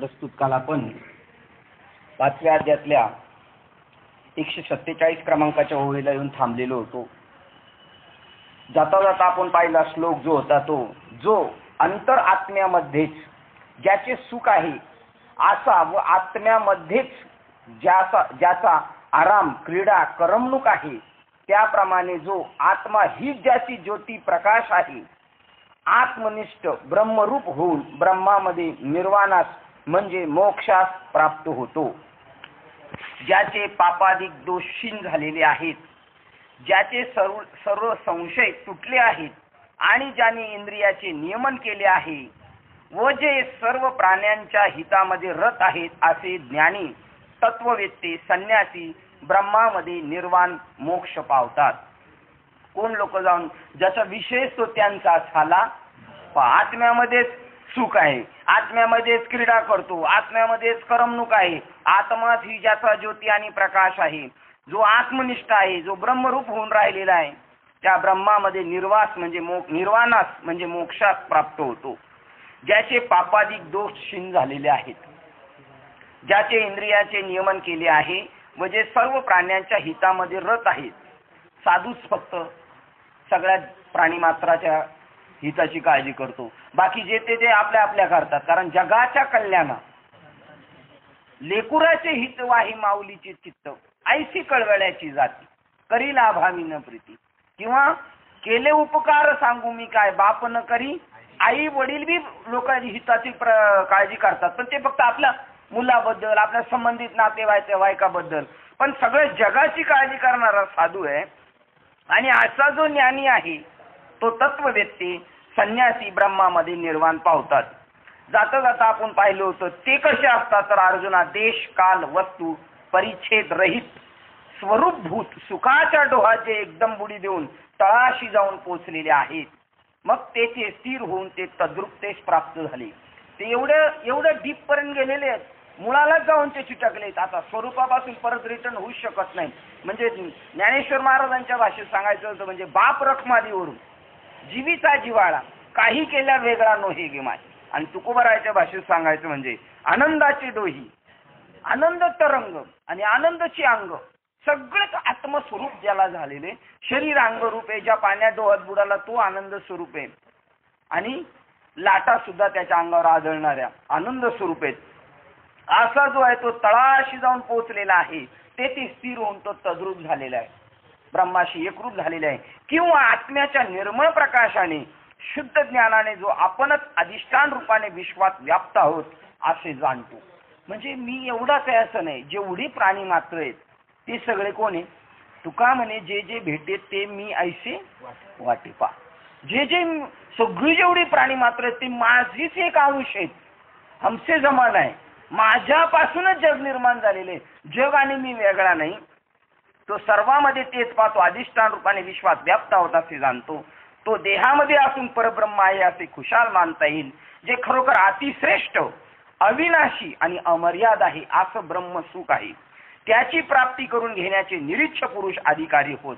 प्रस्तुत काल आपण 5व्या अध्यायातल्या 147 क्रमांकाच्या ओळीला येऊन थांबलेलो होतो. जाता जाता आपण पाहिला श्लोक जो होता तो, जो अंतर आत्म्यामध्येच ज्याचे सुख आहे असा व आत्म्यामध्येच ज्याचा आराम क्रीडा करमणूक आहे, त्याप्रमाणे जो आत्मा ही ज्याची ज्योती प्रकाश आहे, आत्मनिष्ठ ब्रह्मरूप होऊन ब्रह्मामध्ये निर्वाणास म्हणजे मोक्षास प्राप्त होतो. ज्याचे पापादिक दोष क्षीण झालेले आहेत, ज्याचे सर्व संशय तुटले आहेत आणि ज्याने इंद्रियाचे नियमन केले आहे व जे सर्व प्राण्यांच्या हितामध्ये रत आहेत, असे ज्ञानी तत्ववेत्ते संन्यासी ब्रह्मामध्ये निर्वाण मोक्ष पावतात. कोण लोक जाऊन ज्याचा विषय तो त्यांचा झाला, आत्म्यामध्येच सुख आहे, आत्म्यामध्येच क्रीडा करतो, आत्म्यामध्येच करमणूक आहे, आत्माच ही ज्याचा ज्योती आणि प्रकाश आहे, जो आत्मनिष्ठ आहे, जो ब्रह्मरूप होऊन राहिलेला आहे, त्या ब्रह्मामध्ये निर्वाणास म्हणजे मोक्षास प्राप्त होतो. ज्याचे पापादिक दोष क्षीण झालेले आहेत, ज्याचे इंद्रियाचे नियमन केले आहे व जे सर्व प्राण्यांच्या हितामध्ये रत आहेत. साधूच फक्त सगळ्या प्राणीमात्राच्या हिताची काळजी करतो, बाकी जे ते आपल्या आपल्या करतात. कारण जगाच्या कल्याणा लेकुराचे हित वाही माऊलीचे चित्त, ऐसी कळवळ्याची जाती करी लाभावी न प्रीती. किंवा केले उपकार सांगू मी काय, बाप न करी. आई वडील बी लोकांची हिताची काळजी करतात, पण ते फक्त आपल्या मुलाबद्दल, आपल्या संबंधित नातेवाईकाबद्दल. पण सगळ्या जगाची काळजी करणारा साधू आहे. आणि असा जो ज्ञानी आहे तो तत्ववेत्ते संन्यासी ब्रह्मामध्ये निर्वाण पावतात. जाता जाता आपण पाहिलं होतं ते कसे असतात तर, अर्जुना देश काल वस्तू परिच्छेद रहित स्वरूपभूत सुखाच्या डोहात जे एकदम बुडी देऊन तळाशी जाऊन पोचलेले आहेत, मग तेथे स्थिर होऊन ते तद्रुपतेस प्राप्त झाले. ते एवढं डीप पर्यंत गेलेले आहेत, मुळालाच जाऊन ते चिटकलेत. आता स्वरूपापासून परत रिटर्न होऊ शकत नाही. म्हणजे ज्ञानेश्वर महाराजांच्या भाषेत सांगायचं होतं म्हणजे बाप रखमादीवरून जीवीचा जिवाळा काही केल्या वेगळा नोहे गे माय. आणि तुकोबरायच्या भाषेत सांगायचं म्हणजे आनंदाचे डोही, आनंद तरंग आणि आनंदाची अंग सगळंच आत्मस्वरूप ज्याला झालेले, शरीर अंग रूप आहे, ज्या पाण्यात डोहात बुडाला तो आनंद स्वरूप आहे आणि लाटा सुद्धा त्याच्या अंगावर आदळणाऱ्या आनंद स्वरूप आहेत. असा जो आहे तो तळाशी जाऊन पोहोचलेला आहे, ते स्थिर होऊन तो तद्रूप झालेला आहे, ब्रह्माशी एकरूप झालेला आहे. किंवा आत्म्याच्या निर्मळ प्रकाशाने शुद्ध ज्ञानाने जो आपणच अधिष्ठान रूपाने विश्वात व्याप्त आहोत असे जाणतो. म्हणजे मी एवढाच आहे असं नाही, जेवढी प्राणी मात्र आहेत ते सगळे कोण आहे. तुका म्हणे जे जे भेटे ते मी ऐसे वाटे पा. जे सगळी जेवढी प्राणी मात्र आहेत ते माझीच एक अंश आहेत, हमसे जमान आहे. माझ्यापासूनच जग निर्माण झालेले, जग आणि मी वेगळा नाही. तो सर्वांमध्ये तेच पाहतो, अधिष्ठान रूपाने विश्वात व्याप्त होत असे जाणतो. तो देहामध्ये असून परब्रह्म आहे असे खुशाल मानता येईल. जे खरोखर अतिश्रेष्ठ अविनाशी आणि अमर्याद आहे असं ब्रह्मसुख आहे, त्याची प्राप्ती करून घेण्याचे निरीच्छ पुरुष अधिकारी होत.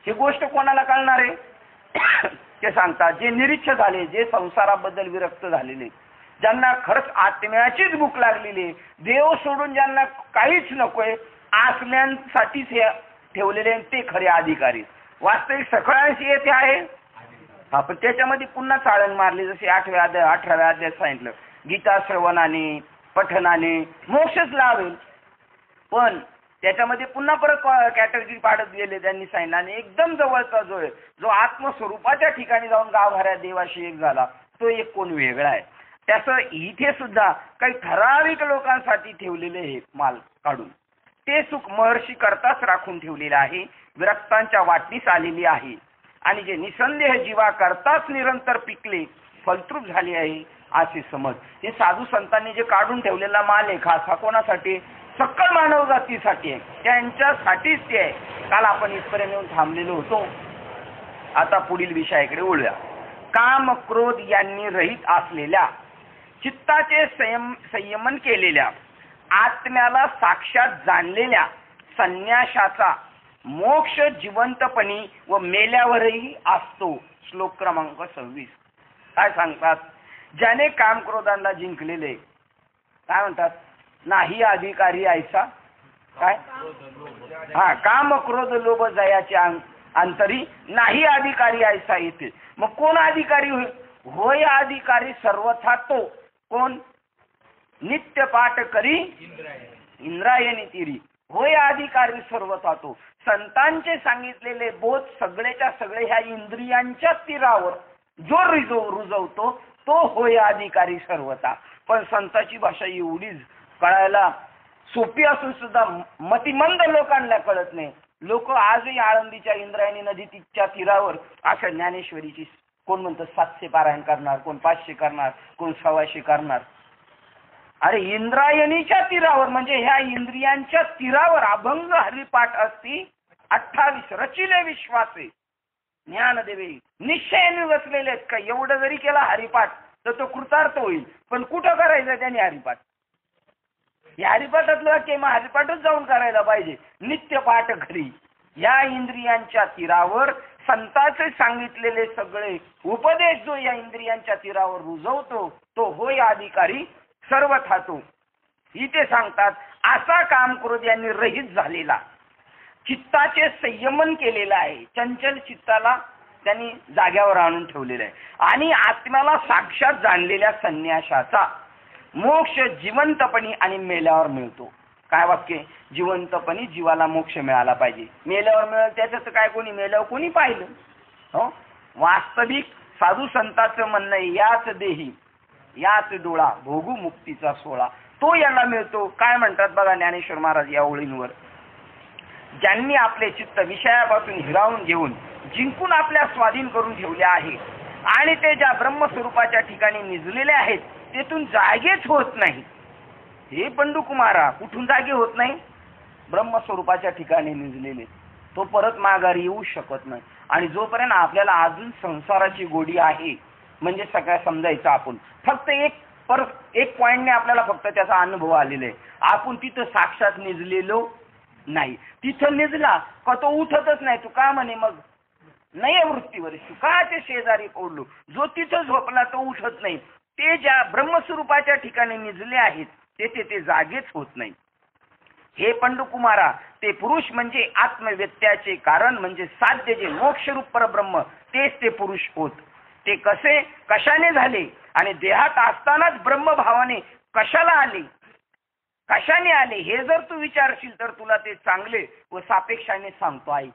ही गोष्ट कोणाला कळणार आहे ते सांगतात. जे निरीच्छ झाले, जे संसाराबद्दल विरक्त झालेले, ज्यांना खरंच आत्म्याचीच भूक लागलेली, देव सोडून ज्यांना काहीच नकोय, आत्म्यांसाठीच हे ठेवलेले, ते खरे अधिकारी. वास्तविक सगळ्यांशी येथे आहे. पण त्याच्यामध्ये पुन्हा चाळण मारली, जसे 8व्या अध्यायात सांगितलं, गीता श्रवणाने पठनाने मोक्षच लावेल. पण त्याच्यामध्ये पुन्हा परत कॅटेगरी पाडत गेले त्यांनी सांगितलं. आणि एकदम जवळचा जो आहे, जो आत्मस्वरूपाच्या ठिकाणी जाऊन गावभऱ्या देवाशी एक झाला, तो एक कोण वेगळा आहे. त्याचं इथे सुद्धा काही ठराविक लोकांसाठी ठेवलेले हे माल काढून ते सुख महर्षी करताच राखून ठेवलेले आहे, विरक्तांच्या वाटणीस आलेली आहे. आणि जे निसंदेह जीवा करताच निरंतर पिकले फलद्रूप झाले आहे असे समज. हे साधू संतांनी जे काढून ठेवलेला माल आहे, खास हा कोणासाठी, सकल मानव जातीसाठी आहे, त्यांच्यासाठीच ते आहे. काल आपण इथपर्यंत येऊन थांबलेलो होतो. आता पुढील विषयाकडे वळूया. काम क्रोध यांनी रहित असलेल्या, चित्ताचे संयमन केलेल्या, आत्म्याला साक्षात जाणलेल्या संन्याशाचा मोक्ष जिवंतपणी व मेल्यावरही असतो. श्लोक क्रमांक 26 काय सांगतात. ज्याने काम क्रोधांना जिंकलेले, काय म्हणतात, नाही अधिकारी ऐसा काय, हा काम क्रोध लोभ जयाचे अंतरी नाही अधिकारी ऐसा येते. मग कोण अधिकारी होय अधिकारी सर्वथा तो कोण, नित्य पाठ करी इंद्रायणी तिरी, होय अधिकारी सर्वथा तो. संतांचे सांगितलेले बोध सगळेच्या सगळे ह्या इंद्रियांच्या तीरावर जो रुजवतो तो होय अधिकारी सर्वथा. पण संतांची भाषा एवढीच कळायला सोपी असून सुद्धा मतिमंद लोकांना कळत नाही. लोक आजही आळंदीच्या इंद्रायणी नदीच्या तीरावर अशा ज्ञानेश्वरीची कोण म्हणतं 700 पारायण करणार, कोण 500 करणार, कोण 125 करणार. अरे इंद्रायणीच्या तीरावर म्हणजे ह्या इंद्रियांच्या तीरावर अभंग हरिपाठ असती 28 रचिले विश्वासे ज्ञानदेवे निश्चयाने बसलेले आहेत का. एवढं जरी केला हरिपाठ तर तो कृतार्थ होईल. पण कुठं करायचं त्याने हरिपाठ, या हरिपाठातलं वाक्य मग हरिपाठच जाऊन करायला पाहिजे. नित्य पाठ घरी या इंद्रियांच्या तीरावर संतांचे सांगितलेले सगळे उपदेश जो या इंद्रियांच्या तीरावर रुजवतो तो होय अधिकारी सर्वथा तो. इथे सांगतात असा काम क्रोध यांनी रहित झालेला, चित्ताचे संयमन केलेलं आहे, चंचल चित्ताला त्यांनी जाग्यावर आणून ठेवलेलं आहे. आणि आत्म्याला साक्षात जाणलेल्या संन्याशाचा मोक्ष जिवंतपणी आणि मेल्यावर मिळतो. काय वाक्य, जिवंतपणी जीवाला मोक्ष मिळाला पाहिजे, मेल्यावर मिळेल त्याचं काय, कोणी मेल्यावर कोणी पाहिलं. हो, वास्तविक साधू संतांचं म्हणणं आहे याच देही याच डोळा भोगू मुक्तीचा सोहळा, तो याला मिळतो. काय म्हणतात बघा ज्ञानेश्वर महाराज या ओळींवर, ज्यांनी आपले चित्त विषयापासून हिरावून घेऊन जिंकून आपल्या स्वाधीन करून ठेवले आहे आणि ते ज्या ब्रह्मस्वरूपाच्या ठिकाणी निजलेले आहेत तेथून जागेच होत नाही. हे पंडू कुमारा कुठून जागे होत नाही, ब्रह्मस्वरूपाच्या ठिकाणी निजलेले, तो परत माघारी येऊ शकत नाही. आणि जोपर्यंत आपल्याला अजून संसाराची गोडी आहे म्हणजे सगळ्या समजायचं आपण फक्त एक पॉइंटने आपल्याला फक्त त्याचा अनुभव आलेला आहे. आपण तिथं साक्षात निजलेलो नाही. तिथं निजला का तो उठतच नाही. तू का म्हणे मग नाही वृत्तीवर सुखाचे शेजारी पडलो, जो तिथं झोपला तो उठत नाही. ते ज्या ब्रह्मस्वरूपाच्या ठिकाणी निजले आहेत तेथे ते जागेच होत नाही. हे पंडुकुमारा ते पुरुष म्हणजे आत्मव्यत्याचे कारण म्हणजे साध्य जे मोक्षरूप परब्रह्म तेच ते पुरुष होत. ते कसे कशाने झाले आणि देहात असतानाच ब्रह्मभावाने कशाला आले, कशाने आले हे जर तू विचारशील तर तुला ते चांगले व सापेक्षाने सांगतो आहे.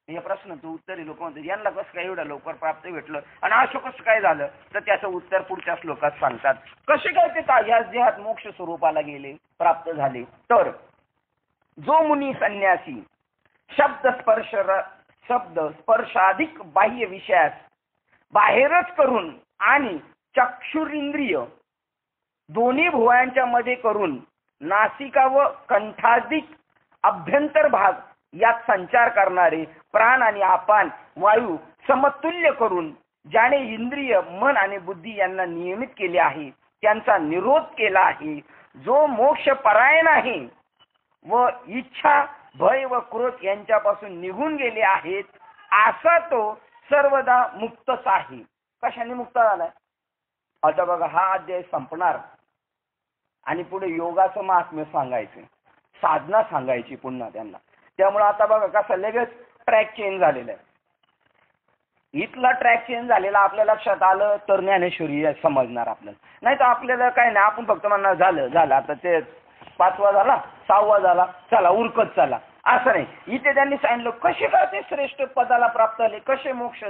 हे प्रश्न तू उत्तरी लोक म्हणतात यांना कसं काय एवढं लवकर प्राप्त भेटलं आणि असं कसं काय झालं, तर त्याचं उत्तर पुढच्या श्लोकात सांगतात. कसे काय ते ह्याच देहात मोक्ष स्वरूपाला गेले प्राप्त झाले. तर जो मुनी संन्यासी शब्द स्पर्शाधिक बाह्य विषयास बाहेरच करून आणि चक्षुरिंद्रिय दोन्ही भुवयांच्या मध्ये करून नासिका व कंठाधिक अभ्यंतर भाग यात संचार करणारे प्राण आणि अपान वायू समतुल्य करून ज्याने इंद्रिय मन आणि बुद्धी यांना नियमित केले आहे त्यांचा निरोध केला आहे. जो मोक्ष परायण आहे व इच्छा भय व क्रोध यांच्यापासून निघून गेले आहेत असा तो सर्वदा मुक्तच आहे. कशाने मुक्त झालाय. आता बघा हा अध्याय संपणार आणि पुढे योगाचं महात्म्य सांगायचं, साधना सांगायची पुन्हा त्यांना. त्यामुळे आता बघा कसं लगेच ट्रॅक चेंज झालेला आहे. इथला ट्रॅक चेंज झालेला आपल्या लक्षात आलं तर ज्ञानेश्वरी समजणार आपल्याला. नाही तर आपल्याला काय नाही, आपण फक्त म्हणणार झालं आता ते 5वा झाला 6वा झाला चला उरकत चला असं नाही. इथे त्यांनी सांगितलं कसे काय ते श्रेष्ठ पदाला प्राप्त झाले, कसे मोक्ष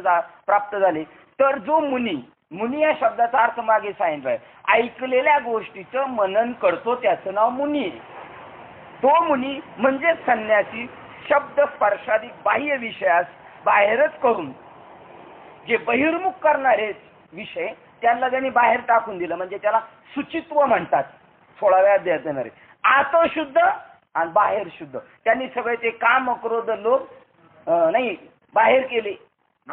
प्राप्त झाले. तर जो मुनी या शब्दाचा अर्थ मागे सांगितलाय, ऐकलेल्या गोष्टीचं मनन करतो त्याचं नाव मुनी. तो मुनी म्हणजे संन्यासी शब्द स्पर्शाधिक बाह्य विषयास बाहेरच करून जे बहिर्मुख करणारे विषय त्यांना त्यांनी बाहेर टाकून दिलं म्हणजे त्याला सुचित्व म्हणतात. 16व्या अध्यायात येणारे आत शुद्ध आणि बाहेर शुद्ध. त्यांनी सगळे ते काम क्रोध लोभ नाही बाहेर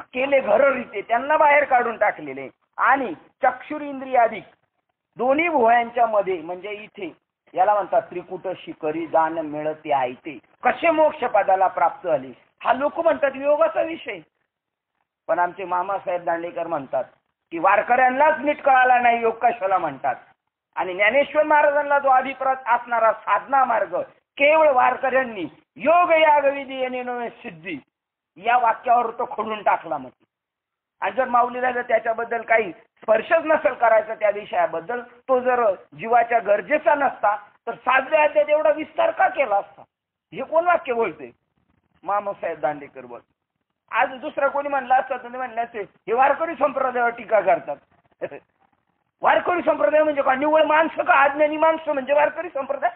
केले घररीते त्यांना बाहेर काढून टाकलेले आणि चक्षुरिंद्रियाधिक दोन्ही भुवयांच्या मध्ये म्हणजे इथे याला म्हणतात त्रिकुट शिखरी दान मिळते आहे ते कसे मोक्ष पदाला प्राप्त झाले. हा लोक म्हणतात योगाचा विषय. पण आमचे मामासाहेब दांडेकर म्हणतात की वारकऱ्यांनाच नीट कळाला नाही योग कशाला म्हणतात. आणि ज्ञानेश्वर महाराजांना जो अभिप्राय असणारा साधना मार्ग केवळ वारकऱ्यांनी योग याग विधी येणे नव्हे सिद्धी या वाक्यावर तो खोडून टाकला मग. आणि जर माऊलीला जर त्याच्याबद्दल काही स्पर्शच नसेल करायचा त्या विषयाबद्दल, तो जर जीवाच्या गरजेचा नसता तर 7व्या अध्यायात एवढा विस्तार का केला असता? हे कोण वाक्य बोलते? मामासाहेब दांडेकर बोल. आज दुसरा कोणी म्हणला असता तर म्हणले असते हे वारकरी संप्रदायावर टीका करतात. वारकरी संप्रदाय म्हणजे का? निव्वळ माणसं का? अज्ञानी माणसं म्हणजे वारकरी संप्रदाय?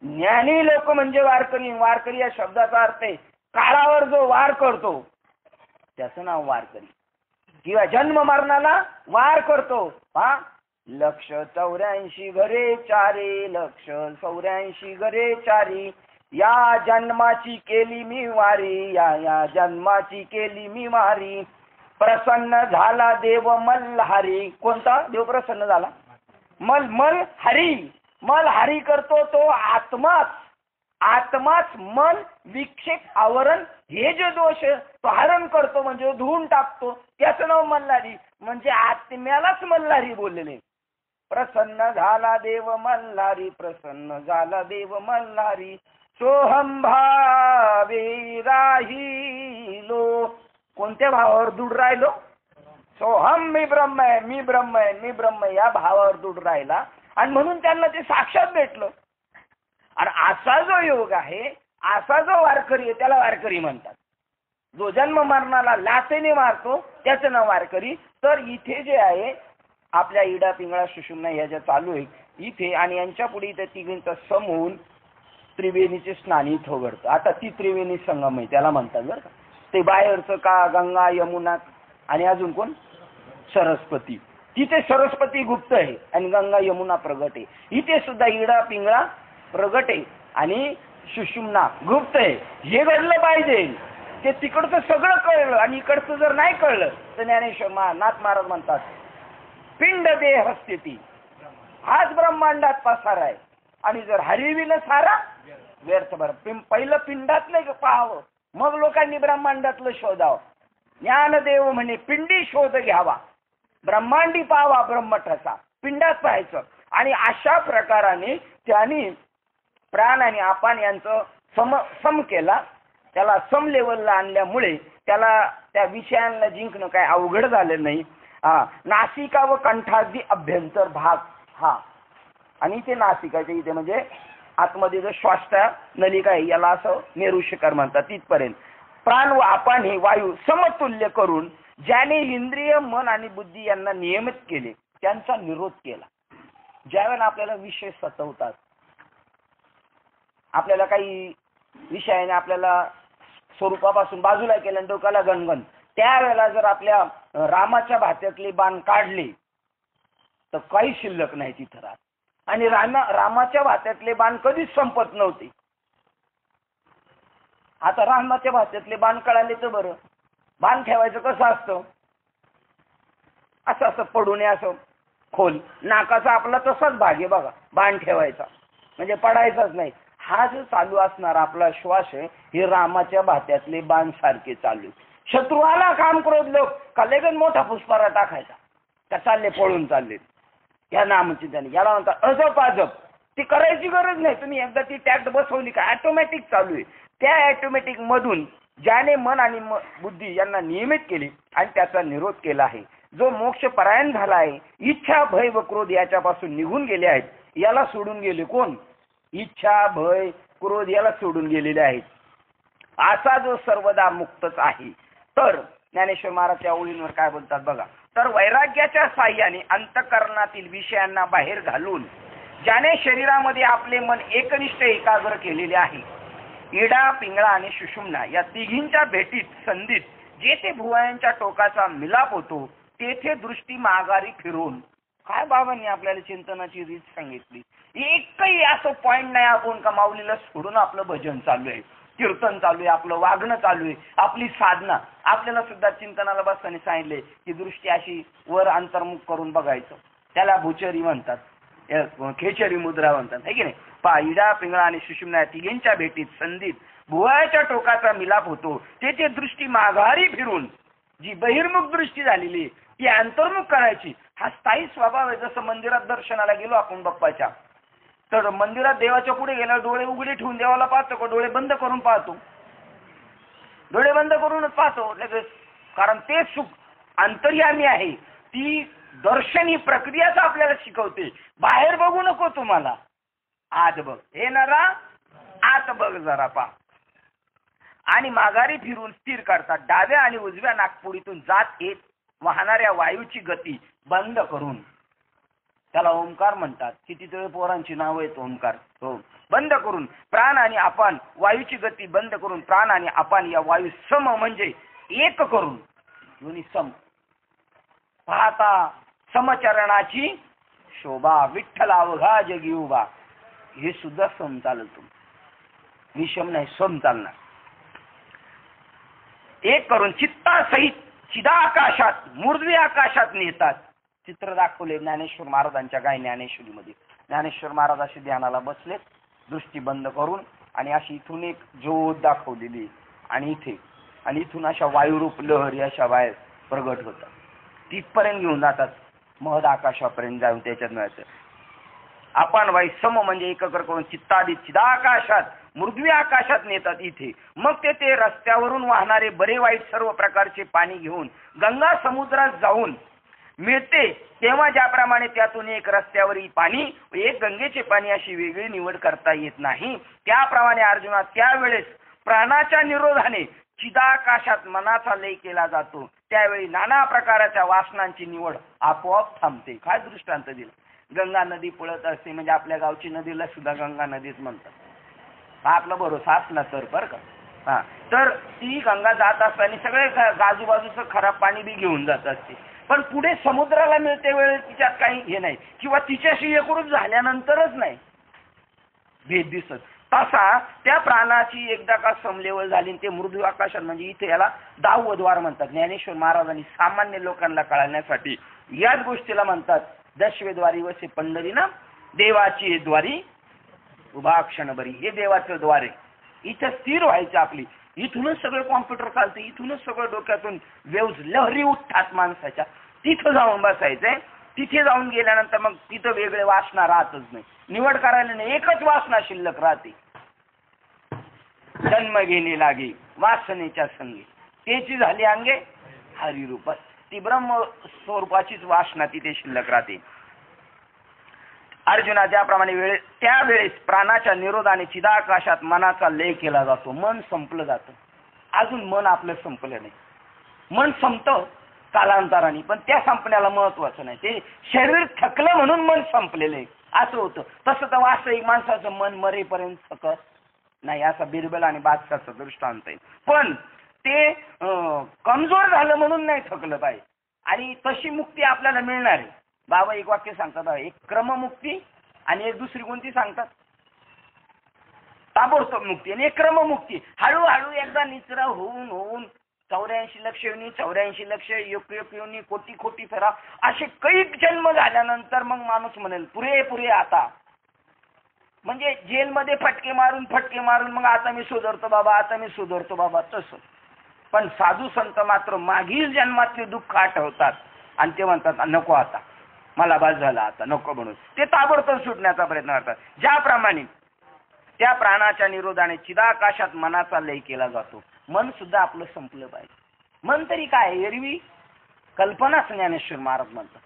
ज्ञानी लोक म्हणजे वारकरी. वारकरी या शब्दाचा अर्थ आहे काळावर जो वार करतो त्याचं नाव वारकरी, किंवा जन्म मरणाला वार करतो. हा 184 घरे चारी, 184 घरे चारी, या जन्माची केली मी वारी, या जन्माची केली मी वारी. प्रसन्न झाला देव मल्हारी. कोणता देव प्रसन्न झाला? मल हरी. मल हरी करतो तो आत्माच. आत्माच मन विक्षेप आवरण हे जे दोष तो हरण करतो म्हणजे धुवून टाकतो, त्याचं नाव मल्हारी. म्हणजे आत्म्यालाच मल्हारी बोललेले. प्रसन्न झाला देव मल्हारी, प्रसन्न झाला देव मल्हारी. सोहम भावे राहिलो. कोणत्या भावावर दूर राहिलो? सोहम मी ब्रह्म आहे, मी ब्रह्म आहे, मी ब्रह्म या भावावर दूर राहिला. आणि म्हणून त्यांना ते साक्षात भेटलं. आणि असा जो योग आहे, असा जो वारकरी आहे त्याला वारकरी म्हणतात. जो जन्म मरणाला लाथेने मारतो त्याचं नाव वारकरी. तर इथे जे आहे आपल्या इडा पिंगळा सुषुम्ना ह्या ज्या चालू आहे इथे, आणि यांच्या पुढे इथे तिघींचा सम होऊन त्रिवेणीचे स्नान इथं घडतं. आता ती त्रिवेणी संगम आहे त्याला म्हणतात बरं का. ते बाहेरचं का गंगा यमुना आणि अजून कोण? सरस्वती. तिथे सरस्वती गुप्त आहे आणि गंगा यमुना प्रगट आहे. इथे सुद्धा इडा पिंगळा प्रगट आहे आणि सुषुम्ना गुप्त आहे. हे घडलं पाहिजे. ते तिकडचं सगळं कळलं आणि इकडचं जर नाही कळलं तर ज्ञानेश्वर नाथ महाराज म्हणतात पिंड देह स्थिती हाच ब्रह्मांडात पसार आहे. आणि जर हरिविलं सारा व्यर्थ. बरं, पहिलं पिंडातलं पाहावं मग लोकांनी ब्रह्मांडातलं शोधावं. ज्ञानदेव म्हणे पिंडी शोध घ्यावा, ब्रह्मांडी पाहावा ब्रह्मठसा. पिंडात पाहायचं. आणि अशा प्रकाराने त्यांनी प्राण आणि अपान यांचं सम केला. त्याला सम लेवलला आणल्यामुळे त्याला त्या विषयांना जिंकणं काय अवघड झालं नाही. नासिका व कंठादी अभ्यंतर भाग हा. आणि ते नासिकाच्या इथे म्हणजे आतमध्ये जो श्वासच्या नलिका आहे याला असं मेरू शिखर म्हणतात. तिथपर्यंत प्राण व अपान हे वायू समतुल्य करून ज्याने इंद्रिय मन आणि बुद्धी यांना नियमित केले त्यांचा निरोध केला. ज्यावेळेला आपल्याला विषय सतवतात, आपल्याला काही विषयाने आपल्याला स्वरूपापासून बाजूला केलं डोक्याला गणगण, त्यावेळेला जर आपल्या रामाच्या भात्यातले बाण काढले तर काही शिल्लक नाही तिथं राहत. आणि रामाच्या भात्यातले बाण कधीच संपत नव्हते. आता रामाच्या भात्यातले बाण कळाले तर बरं. बाण ठेवायचं कसं असतं? असं असं पडू नये असं खोल. नाकाचा आपला तसाच भाग आहे बघा बाण ठेवायचा, म्हणजे पडायचाच नाही. हा जो चालू असणार आपला श्वास आहे हे रामाच्या भात्यातले बाण सारखे चालू. शत्रू आला काम क्रोध लोक का लगेच मोठा पुष्पारा टाकायचा का चालले पळून चालले. या नामची त्याने याला म्हणतात अजप अजप. ती करायची गरज नाही. तुम्ही एकदा ती टॅक्ट बसवली का ऑटोमॅटिक चालू आहे. त्या ऑटोमॅटिक मधून ज्याने मन आणि बुद्धी यांना नियमित केली आणि त्याचा निरोध केला आहे, जो मोक्ष परायण झाला आहे, इच्छा भय व क्रोध याच्यापासून निघून गेले आहेत, याला सोडून गेले कोण? इच्छा भय क्रोध याला सोडून गेलेले आहेत. असा जो सर्वदा मुक्तच आहे. तर ज्ञानेश्वर महाराज त्या ओळींवर काय बोलतात बघा. तर वैराग्याच्या साह्याने अंतःकरणातील विषयांना बाहेर घालून ज्याने शरीरामध्ये आपले मन एकनिष्ठ एकाग्र केलेले आहे, इडा पिंगळा आणि सुषुम्ना या तिघींच्या भेटीत संधीत जेथे भुवयांच्या टोकाचा मिलाप होतो तेथे दृष्टी माघारी फिरवून. काय बाबांनी आपल्याला चिंतनाची रीत सांगितली. एकही असं पॉइंट नाही आपण का माऊलीला सोडून आपलं भजन चालू आहे, कीर्तन चालू आहे, आपलं वागणं चालू आहे, आपली साधना. आपल्याला सुद्धा चिंतनाला बसताना सांगितले की दृष्टी अशी वर अंतर्मुख करून बघायचं. त्याला भूचरी म्हणतात, खेचरी मुद्रा म्हणतात, है की नाही. पहा, इडा पिंगळा आणि सुषुम्ना तिघींच्या भेटीत संधीत भुवयाच्या टोकाचा मिलाप होतो तेथे दृष्टी माघारी फिरून जी बहिर्मुख दृष्टी झालेली ती अंतर्मुख करायची. हा स्थायी स्वभाव आहे. जसं मंदिरात दर्शनाला गेलो आपण बाप्पाच्या, तर मंदिरात देवाच्या पुढे गेल्यावर डोळे उघडे ठेवून देवाला पाहतो का डोळे बंद करून पाहतो? डोळे बंद करूनच पाहतो लगेच. कारण ते सुख अंतर्यामी आहे. ती दर्शन ही प्रक्रियाच आपल्याला शिकवते. बाहेर बघू नको तुम्हाला, आत बघ. हे नरा आत बघ जरा पा. आणि माघारी फिरून स्थिर करतात. डाव्या आणि उजव्या नाकपुडीतून जात येत वाहणाऱ्या वायूची गती बंद करून, त्याला ओंकार म्हणतात. कितीतरी पोरांची नाव आहेत ओंकार. हो, बंद करून प्राण आणि अपान वायूची गती बंद करून प्राण आणि अपान या वायू सम म्हणजे एक करून दोन्ही सम पाहता समचरणाची शोभा. विठ्ठल अवघा जगी उभा. हे सुद्धा सम चालतो. विषम नाही, सम चालणार. एक करून चित्तासहित चिदाकाशात मूर्ध्वी आकाशात नेतात. चित्र दाखवले ज्ञानेश्वर महाराजांच्या गाय ज्ञानेश्वरीमध्ये. ज्ञानेश्वर महाराज असे ध्यानाला बसले दृष्टी बंद करून, आणि अशी इथून एक ज्योत दाखवलेली आणि इथे, आणि इथून अशा वायुरूप लहरी अशा बाहेर प्रगट होतात. तिथपर्यंत घेऊन जातात, महद आकाशापर्यंत जाऊन त्याच्यात मिळतं. आपण वाई सम म्हणजे एकत्र करून चित्तादी चिदाकाशात मृद्वी आकाशात नेतात इथे. मग ते रस्त्यावरून वाहणारे बरे वाईट सर्व प्रकारचे पाणी घेऊन गंगा समुद्रात जाऊन मिळते. तेव्हा ज्याप्रमाणे त्यातून एक रस्त्यावरील पाणी एक गंगेचे पाणी अशी वेगळी निवड करता येत नाही, त्याप्रमाणे अर्जुना त्यावेळेस प्राणाच्या निरोधाने चिदाकाशात मनाचा लय केला जातो. त्यावेळी नाना प्रकारच्या वासनांची निवड आपोआप थांबते. काय दृष्टांत दिला? गंगा नदी पळत असते म्हणजे आपल्या गावची नदीला सुद्धा गंगा नदीच म्हणतात. हा आपला भरोसा असला तर बरं का. हा, तर ती गंगा जात असताना सगळे आजूबाजूचं खराब पाणी बी घेऊन जात असते. पण पुढे समुद्राला मिळते वेळ तिच्यात काही हे नाही, किंवा तिच्याशी एकरूप झाल्यानंतरच नाही भेद दिसत. तसा त्या प्राणाची एकदा का समलेवल झाली ते मृदू आकाशात म्हणजे इथे याला दावद्वार म्हणतात. ज्ञानेश्वर महाराजांनी सामान्य लोकांना कळण्यासाठी याच गोष्टीला म्हणतात दशवेद्वारी वसे पंढरीना देवाची द्वारी उभा क्षणभरी. हे देवाचं द्वार आहे. इथं स्थिर व्हायचं आपली. इथूनच सगळं कॉम्प्युटर चालतं, इथूनच सगळं डोक्यातून वेव्ज लहरी उठतात माणसाच्या. तिथं जाऊन बसायचंय. तिथे जाऊन गेल्यानंतर मग तिथं वेगळे वासना राहतच नाही. निवड करायला नाही, एकच वासना शिल्लक राहते. जन्म घेणे लागे वासनेच्या संगे त्याची झाली अंगे हरिरूपात. ती ब्रह्म स्वरूपाचीच वासना तिथे शिल्लक राहते. अर्जुना ज्याप्रमाणे त्यावेळेस प्राणाच्या निरोधाने चिदाकाशात मनाचा लय केला जातो. मन संपलं जातं. अजून मन आपलं संपलं नाही. मन संपतं कालांतराने, पण त्या संपण्याला महत्वाचं नाही. ते शरीर थकलं म्हणून मन संपलेलं आहे असं होतं. तसं तर वास्तविक माणसाचं मन मरेपर्यंत थकत नाही. असा बिरबल आणि बादशाहचा दृष्टांत आहे. पण ते कमजोर झालं म्हणून नाही थकलं पाहिजे. आणि तशी मुक्ती आपल्याला मिळणार आहे. बाबा एक वाक्य सांगतात, एक क्रममुक्ती आणि एक दुसरी कोणती सांगतात? ताबडतोब मुक्ती आणि एक क्रममुक्ती. हळूहळू एकदा निचरा होऊन होऊन 84 लक्ष योनी, 84 लक्ष एक योनी, कोटी कोटी फेरा असे कैक जन्म झाल्यानंतर मग माणूस म्हणेल पुरे पुरे आता. म्हणजे जेलमध्ये फटके मारून मग आता मी सुधारतो बाबा, आता मी सुधारतो बाबा तसं. पण साधू संत मात्र मागील जन्मातले दुःख आठवतात आणि ते म्हणतात नको आता, मला बस झाला आता नको म्हणून ते ताबडतोब सुटण्याचा प्रयत्न करतात. ज्याप्रमाणे त्या प्राणाच्या निरोधाने चिदाकाशात मनाचा लय केला जातो. मन सुद्धा आपलं संपलं पाहिजे. मन तरी काय एरवी कल्पनाच ज्ञानेश्वर महाराज म्हणतात.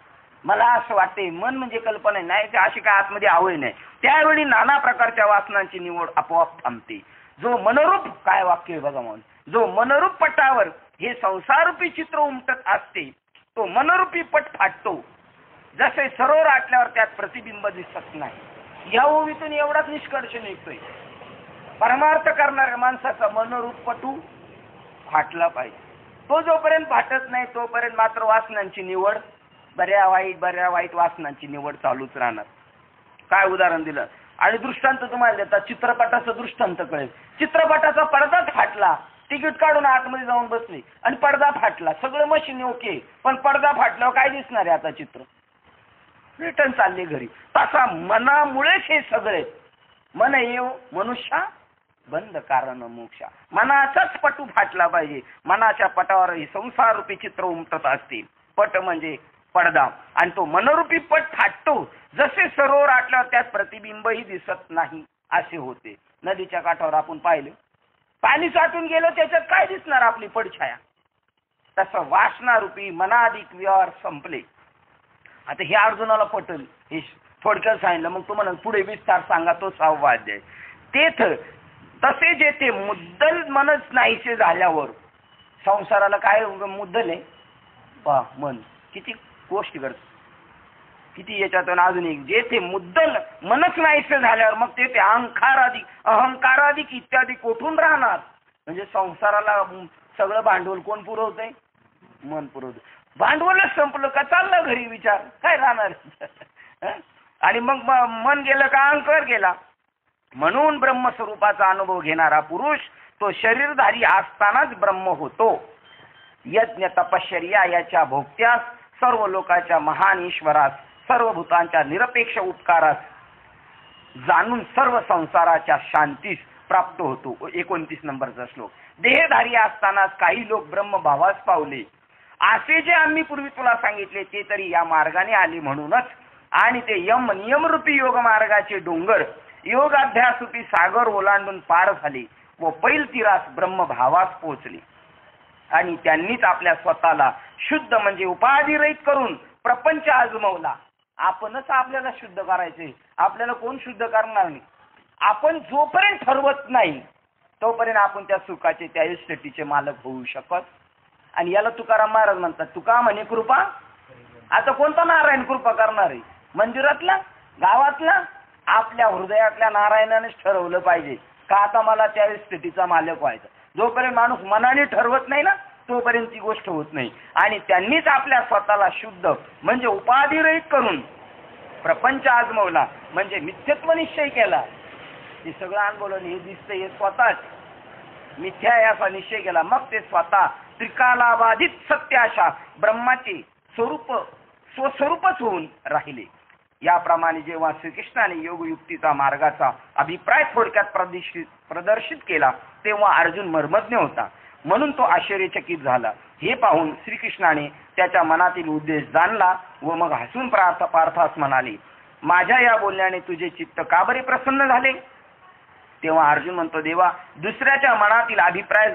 मला असं वाटते मन म्हणजे कल्पना नाही, ते अशी काय आतमध्ये आवड नाही. त्यावेळी नाना प्रकारच्या वासनांची निवड आपोआप थांबते. जो मनरूप काय वाक्य आहे बघा म्हणून, जो मनरूप पटावर हे संसारूपी चित्र उमटत असते तो मनरूपी पट फाटतो. जसे सरोवर आटल्यावर त्यात प्रतिबिंब दिसत नाही. या ओवीतून एवढाच निष्कर्ष निघतोय, परमार्थ करणाऱ्या माणसाचा मनरूप पटू फाटला पाहिजे. तो जोपर्यंत फाटत नाही तोपर्यंत मात्र वासनांची निवड बऱ्या वाईट वासनांची निवड चालूच राहणार. काय उदाहरण दिलं आणि दृष्टांत तुम्हाला देतात. चित्रपटाचं दृष्टांत कळेल. चित्रपटाचा पडदाच फाटला, तिकीट काढून आतमध्ये जाऊन बसले आणि पडदा फाटला. सगळं मशीन ओके, पण पडदा फाटल्यावर काय दिसणार आहे आता? चित्र रिटर्न चालले घरी. तसा मनामुळेच हे सगळे मन येऊ मनुष्या बंद कारण मोक्षा. मनाचाच पटू फाटला पाहिजे. मनाच्या पटावर हे संसार रूपी चित्र उमटत असते. पट म्हणजे पडदा, आणि तो मनरूपी पट फाटतो. जसे सरोवर आटल्यावर त्यात प्रतिबिंबही दिसत नाही असे होते. नदीच्या काठावर आपण पाहिलं, पाणी साठून गेलं, त्याच्यात काय दिसणार आपली पडछाया. तसं वासनारूपी मनाधिक व्यवहार संपले. आता हे अर्जुनाला पटल, हे थोडक्यात सांगितलं. मग तुम्हाला पुढे विस्तार सांगा, तो 6वा अध्याय. तेथ तसे जेथे मुद्दल मनच नाहीसे झाल्यावर, संसाराला काय मुद्दल आहे पहा, मन किती गोष्टी करत, किती याच्यातून. अजून एक, जेथे मुद्दल मनच नाहीसे झाल्यावर मग तेथे अहंकाराधिक इत्यादी कोठून राहणार. म्हणजे संसाराला सगळं भांडवल कोण पुरवतंय? मन पुरवत. भांडवलच संपलं का चाललं घरी विचार, काय राहणार. आणि मग मन गेलं का अहंकार गेला. म्हणून ब्रह्मस्वरूपाचा अनुभव घेणारा पुरुष तो शरीरधारी असतानाच ब्रह्म होतो. यज्ञ तपश्चर्या याच्या भोगत्यास, सर्व लोकांच्या महान ईश्वरास, सर्व भूतांच्या निरपेक्ष उपकारास जाणून सर्व संसाराच्या शांतीस प्राप्त होतो. 29 नंबरचा श्लोक. देहधारी असतानाच काही लोक ब्रह्मभावास पावले, असे जे आम्ही पूर्वी तुला सांगितले ते तरी या मार्गाने आले म्हणूनच. आणि ते नियमरूपी योग मार्गाचे डोंगर योगाभ्यासरूपी सागर ओलांडून पार झाले व पैल तीरास ब्रह्मभावास पोहोचले. आणि त्यांनीच आपल्या स्वतःला शुद्ध म्हणजे उपाधिरहित करून प्रपंच आजमवला. आपणच आपल्याला शुद्ध करायचे, आपल्याला कोण शुद्ध करणार नाही. आपण जोपर्यंत ठरवत नाही तोपर्यंत आपण त्या सुखाचे, त्या इस्टेटीचे मालक होऊ शकत. आणि याला तुकाराम महाराज म्हणतात, तुका म्हणे कृपा. आता कोणता नारायण कृपा करणार आहे? मंदिरातला, गावातला? आपल्या हृदयातल्या नारायणानेच ठरवलं पाहिजे का आता मला त्या इस्टेटीचा मालक व्हायचा. जोपर्यंत माणूस मनाने ठरवत नाही ना तोपर्यंत ती गोष्ट होत नाही. आणि त्यांनीच आपल्या स्वतःला शुद्ध म्हणजे उपाधिरहित करून प्रपंच आजमवला, म्हणजे मिथ्यत्व निश्चय केला. हे सगळं अनुभवलं, हे दिसतं, हे स्वतःच मिथ्या आहे असा निश्चय केला. मग ते स्वतः त्रिकालाबाधित सत्य अशा ब्रह्माचे स्वस्वरूपच होऊन राहिले. याप्रमाणे जेव्हा श्रीकृष्णाने योगयुक्तीचा मार्गाचा अभिप्राय थोडक्यात प्रदर्शित केला तेव्हा अर्जुन मर्मज्ञ होता, म्हणून तो आश्चर्यचकित झाला. हे पाहून श्रीकृष्णाने त्याच्या मनातील उद्देश जाणला व मग हसून पार्थास म्हणाले, माझ्या या बोलण्याने तुझे चित्त का बरे प्रसन्न झाले? तेव्हा अर्जुन म्हणतो, देवा, दुसऱ्याच्या मनातील अभिप्राय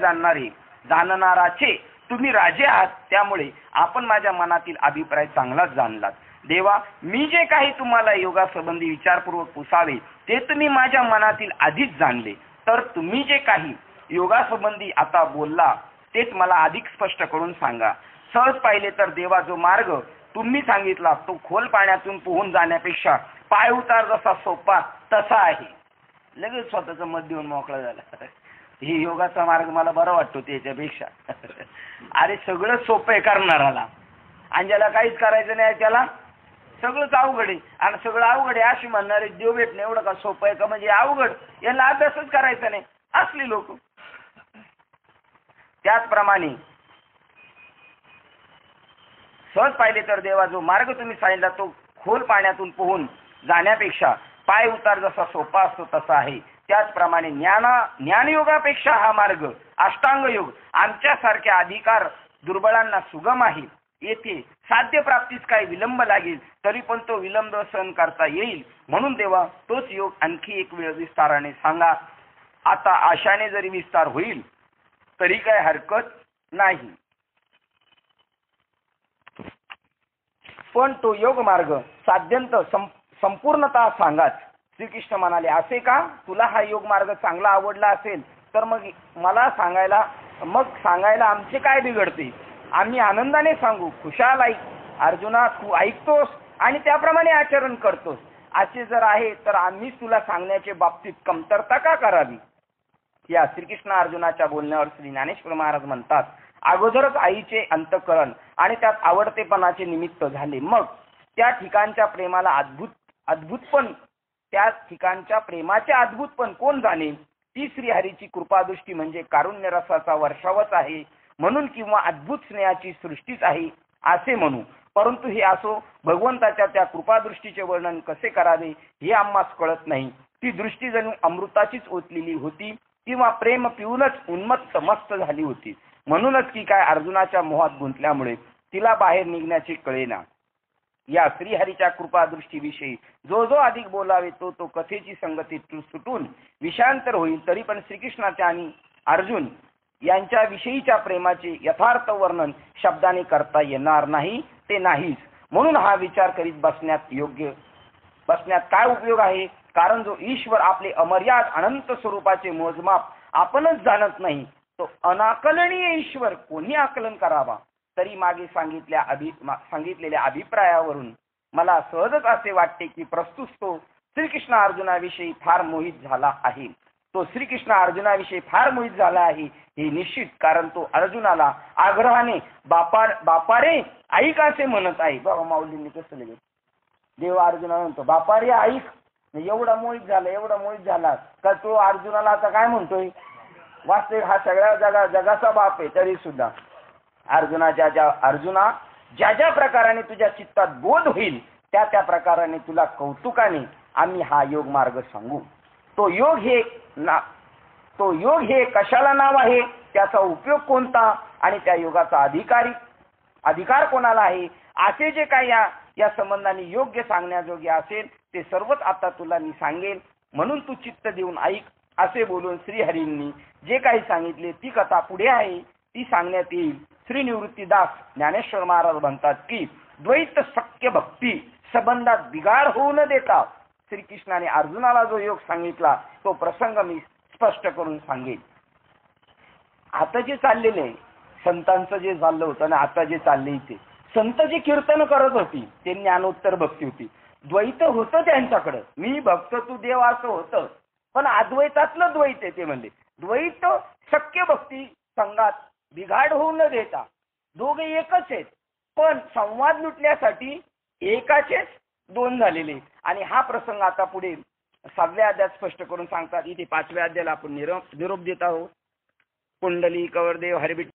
जाणणाराचे तुम्ही राजे आहात, त्यामुळे आपण माझ्या मनातील अभिप्राय चांगलाच जाणलात. देवा, मी जे काही तुम्हाला योगासंबंधी विचारपूर्वक पुसावे ते तुम्ही माझ्या मनातील आधीच जाणले. तर तुम्ही जे काही योगासंबंधी आता बोलला तेच मला अधिक स्पष्ट करून सांगा. सहज पाहिले तर देवा, जो मार्ग तुम्ही सांगितला तो खोल पाण्यातून पोहून जाण्यापेक्षा पाय उतार जसा सोपा तसा आहे. लगेच स्वतःचं मत देऊन मोकळा झाला. ही योगाचा मार्ग मला बरं वाटतो त्याच्यापेक्षा. अरे सगळं सोपं आहे करणाराला, आणि ज्याला काहीच करायचं नाही त्याला सगळंच अवघड आहे. आणि सगळं अवघड आहे अशी म्हणणारे देव भेटणे एवढं का सोपं आहे का? म्हणजे अवघड, याला अभ्यासच करायचा नाही असली लोक. त्याचप्रमाणे सहज पाहिले तर देवा, जो मार्ग तुम्ही सांगितला तो खोल पाण्यातून पोहून जाण्यापेक्षा पाय उतार जसा सोपा असतो तसा आहे. त्याचप्रमाणे ज्ञानयोगापेक्षा हा मार्ग अष्टांग योग आमच्यासारख्या अधिकार दुर्बळांना सुगम आहे. येथे साध्य प्राप्तीस काही विलंब लागेल तरी पण तो विलंब सहन करता येईल. म्हणून देवा, तोच योग आणखी एक वेळ विस्ताराने सांगा. आता आशाने जरी विस्तार होईल तरी काय हरकत नाही, पण तो योग मार्ग साध्यंत संपूर्णतः सांगाच. श्रीकृष्ण म्हणाले, असे का? तुला हा योग मार्ग चांगला आवडला असेल तर मग मला सांगायला आमचे काय बिघडते? आम्ही आनंदाने सांगू, खुशाल ऐक. अर्जुना, तू ऐकतोस आणि त्याप्रमाणे आचरण करतोस. असे जर आहे तर आम्ही तुला सांगण्याच्या बाबतीत कमतरता का करावी? या श्रीकृष्ण अर्जुनाच्या बोलण्यावर श्री ज्ञानेश्वर महाराज म्हणतात, अगोदरच आईचे अंतःकरण आणि त्यात आवडतेपणाचे निमित्त झाले. मग त्या ठिकाणच्या प्रेमाला त्या ठिकाणच्या प्रेमाचे अद्भुतपण कोण जाणेल? ती श्रीहरीची कृपादृष्टी म्हणजे कारुण्य रसाचा वर्षावच आहे म्हणून, किंवा अद्भुत स्नेहाची सृष्टीच आहे असे म्हणू. परंतु हे असो, भगवंताच्या त्या कृपादृष्टीचे वर्णन कसे करावे हे आम्हास कळत नाही. ती दृष्टी जणू अमृताचीच ओतलेली होती किंवा प्रेम पिऊनच उन्मत्त मस्त झाली होती. म्हणूनच की काय अर्जुनाच्या मोहात गुंतल्यामुळे तिला बाहेर निघण्याचे कळेना. या श्रीहरीच्या कृपादृष्टीविषयी जो जो अधिक बोलावे तो तो कथेची संगती सुटून विषयांतर होईल. तरी पण श्रीकृष्णाच्या आणि अर्जुन यांच्या विषयीच्या प्रेमाचे यथार्थ वर्णन शब्दाने करता येणार नाही, ते नाहीच. म्हणून हा विचार करीत बसण्यात काय उपयोग आहे. कारण जो ईश्वर आपले अमर्याद अनंत स्वरूपाचे मोजमाप आपणच जाणत नाही, तो अनाकलनीय ईश्वर कोणी आकलन करावा. तरी मागे सांगितलेल्या अभिप्रायावरून मला सहजच असे वाटते की प्रस्तुत तो श्रीकृष्ण अर्जुनाविषयी फार मोहित झाला आहे. तो श्रीकृष्ण अर्जुनाविषयी फार मोहित झाला आहे हे निश्चित. कारण तो अर्जुनाला आग्रहाने बापारे ऐक असे म्हणत आहे. बाबा माऊलींनी कसं लिहिलं, देव अर्जुना म्हणतो बापारे ऐक. एवढा मोहित झाला का तो अर्जुनाला आता काय म्हणतोय. वास्तविक हा सगळ्या जगाचा बाप आहे, तरी सुद्धा अर्जुना ज्या प्रकाराने तुझ्या चित्तात बोध होईल त्या प्रकाराने तुला कौतुकाने आम्ही हा योग मार्ग सांगू. तो योग हे कशाला नाव आहे, त्याचा उपयोग कोणता आणि त्या योगाचा अधिकार कोणाला आहे, असे जे काही या संबंधाने योग्य सांगण्याजोगे असेल ते सर्वच आता तुला मी सांगेन. म्हणून तू चित्त देऊन ऐक. असे बोलून श्रीहरींनी जे काही सांगितले ती कथा पुढे आहे, ती सांगण्यात येईल. श्री निवृत्तीदास ज्ञानेश्वर महाराज म्हणतात की द्वैत सख्य भक्ती संबंधात बिघाड होऊ न देता श्रीकृष्णाने अर्जुनाला जो योग सांगितला तो प्रसंग मी स्पष्ट करून सांगेन. आता जे चाललेले संतांचं जे चाललं होतं ना, आता जे चालले इथे संत जे कीर्तन करत होती ते ज्ञानोत्तर भक्ती होती. द्वैत होतं त्यांच्याकडं, मी भक्त तू देव असं होतं, पण अद्वैतातलं द्वैत आहे. ते म्हणजे द्वैत सख्य भक्ती संघात बिघाड होऊ न देता दोघे एकच आहेत, पण संवाद लुटण्यासाठी एकाचेच दोन झालेले. आणि हा प्रसंग आता पुढे 7व्या अध्यायात स्पष्ट करून सांगतात. इथे 5व्या अध्यायाला आपण निरोप देत आहोत. कुंडली कवरदेव हरिविठ्ठल